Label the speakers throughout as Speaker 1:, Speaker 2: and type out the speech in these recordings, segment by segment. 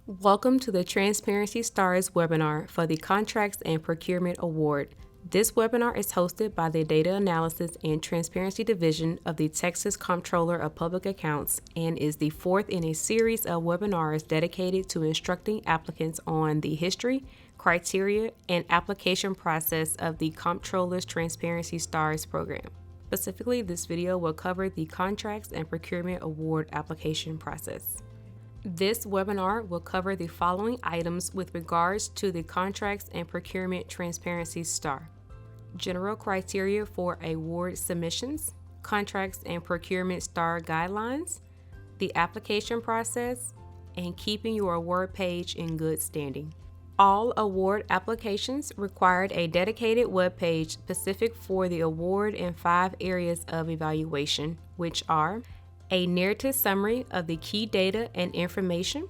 Speaker 1: Welcome to the Transparency Stars webinar for the Contracts and Procurement Award. This webinar is hosted by the Data Analysis and Transparency Division of the Texas Comptroller of Public Accounts and is the fourth in a series of webinars dedicated to instructing applicants on the history, criteria, and application process of the Comptroller's Transparency Stars program. Specifically, this video will cover the Contracts and Procurement Award application process. This webinar will cover the following items with regards to the Contracts and Procurement Transparency Star: general criteria for award submissions, Contracts and Procurement Star guidelines, the application process, and keeping your award page in good standing. All award applications required a dedicated web page specific for the award in 5 areas of evaluation, which are a narrative summary of the key data and information.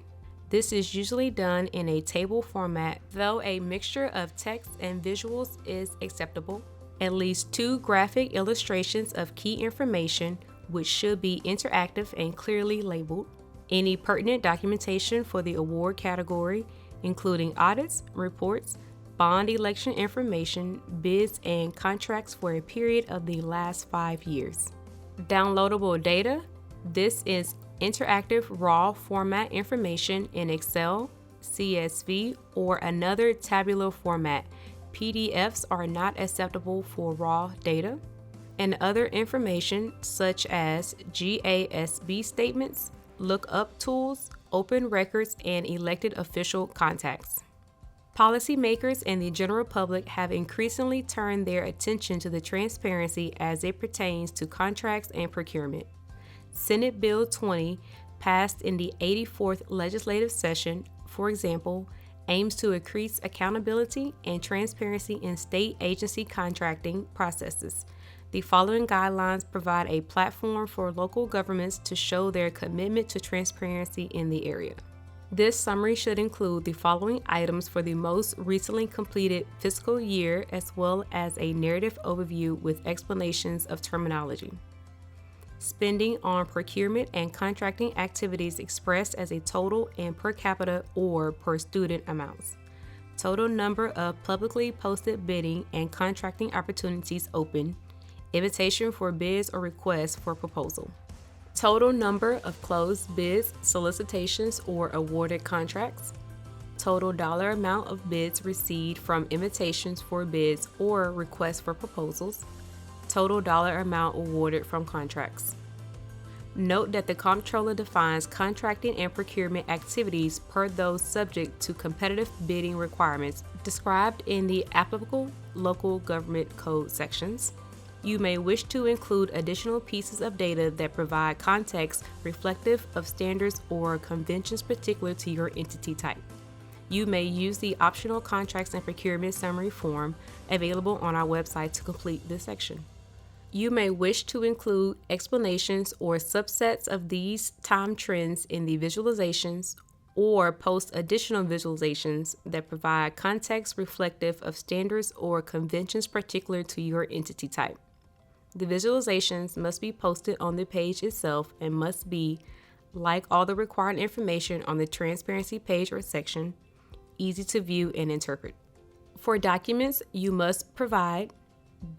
Speaker 1: This is usually done in a table format, though a mixture of text and visuals is acceptable. At least 2 graphic illustrations of key information, which should be interactive and clearly labeled. Any pertinent documentation for the award category, including audits, reports, bond election information, bids, and contracts for a period of the last 5 years. Downloadable data. This is interactive raw format information in Excel, CSV, or another tabular format. PDFs are not acceptable for raw data. And other information such as GASB statements, lookup tools, open records, and elected official contacts. Policymakers and the general public have increasingly turned their attention to the transparency as it pertains to contracts and procurement. Senate Bill 20, passed in the 84th legislative session, for example, aims to increase accountability and transparency in state agency contracting processes. The following guidelines provide a platform for local governments to show their commitment to transparency in the area. This summary should include the following items for the most recently completed fiscal year, as well as a narrative overview with explanations of terminology. Spending on procurement and contracting activities expressed as a total and per capita or per student amounts. Total number of publicly posted bidding and contracting opportunities open. Invitation for bids or requests for proposal. Total number of closed bids, solicitations, or awarded contracts. Total dollar amount of bids received from invitations for bids or requests for proposals. Total dollar amount awarded from contracts. Note that the Comptroller defines contracting and procurement activities per those subject to competitive bidding requirements described in the applicable local government code sections. You may wish to include additional pieces of data that provide context reflective of standards or conventions particular to your entity type. You may use the optional Contracts and Procurement Summary form available on our website to complete this section. You may wish to include explanations or subsets of these time trends in the visualizations or post additional visualizations that provide context reflective of standards or conventions particular to your entity type. The visualizations must be posted on the page itself and must be, like all the required information on the transparency page or section, easy to view and interpret. For documents, you must provide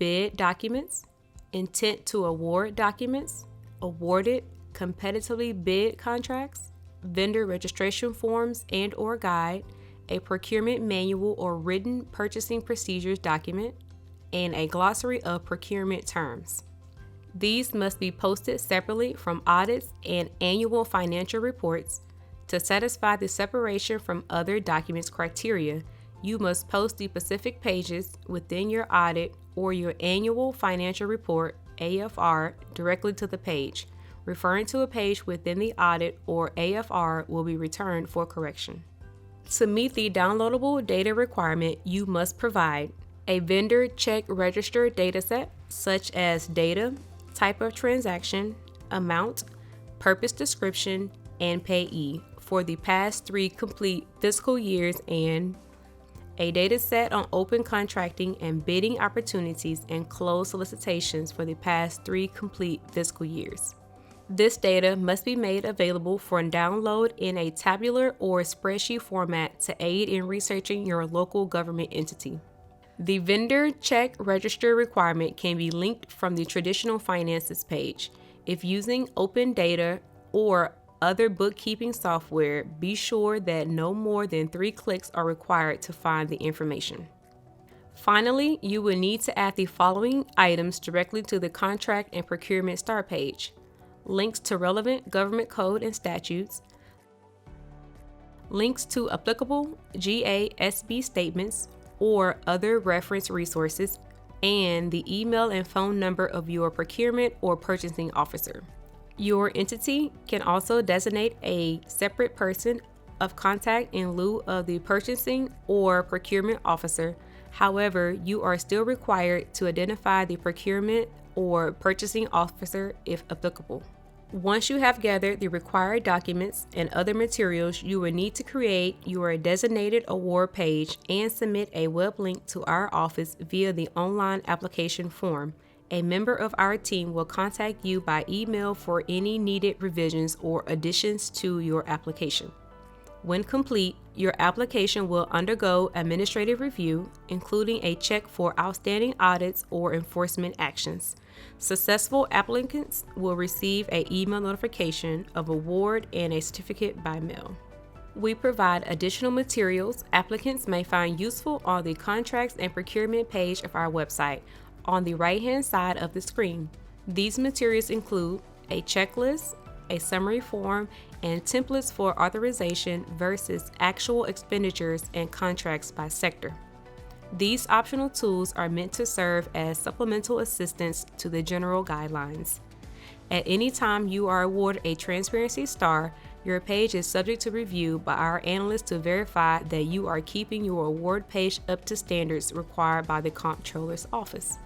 Speaker 1: bid documents, intent to award documents, awarded competitively bid contracts, vendor registration forms and/or guide, a procurement manual or written purchasing procedures document, and a glossary of procurement terms. These must be posted separately from audits and annual financial reports. To satisfy the separation from other documents criteria, you must post the specific pages within your audit or your annual financial report, AFR, directly to the page. Referring to a page within the audit or AFR will be returned for correction. To meet the downloadable data requirement, you must provide a vendor check register dataset, such as data, type of transaction, amount, purpose description, and payee for the past 3 complete fiscal years, and a data set on open contracting and bidding opportunities and closed solicitations for the past 3 complete fiscal years. This data must be made available for download in a tabular or spreadsheet format to aid in researching your local government entity. The vendor check register requirement can be linked from the traditional finances page. If using open data or other bookkeeping software, be sure that no more than 3 clicks are required to find the information. Finally, you will need to add the following items directly to the Contract and Procurement Start page: links to relevant government code and statutes, links to applicable GASB statements or other reference resources, and the email and phone number of your procurement or purchasing officer. Your entity can also designate a separate person of contact in lieu of the purchasing or procurement officer. However, you are still required to identify the procurement or purchasing officer if applicable. Once you have gathered the required documents and other materials, you will need to create your designated award page and submit a web link to our office via the online application form. A member of our team will contact you by email for any needed revisions or additions to your application. When complete, your application will undergo administrative review, including a check for outstanding audits or enforcement actions. Successful applicants will receive an email notification of award and a certificate by mail. We provide additional materials applicants may find useful on the Contracts and Procurement page of our website on the right-hand side of the screen. These materials include a checklist, a summary form, and templates for authorization versus actual expenditures and contracts by sector. These optional tools are meant to serve as supplemental assistance to the general guidelines. At any time you are awarded a Transparency Star, your page is subject to review by our analysts to verify that you are keeping your award page up to standards required by the Comptroller's Office.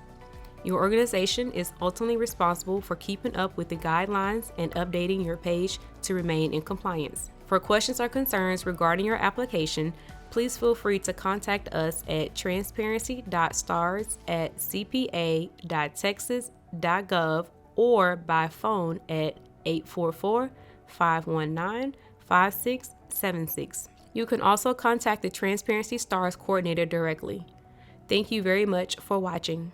Speaker 1: Your organization is ultimately responsible for keeping up with the guidelines and updating your page to remain in compliance. For questions or concerns regarding your application, please feel free to contact us at transparency.stars@cpa.texas.gov or by phone at 844-519-5676. You can also contact the Transparency Stars coordinator directly. Thank you very much for watching.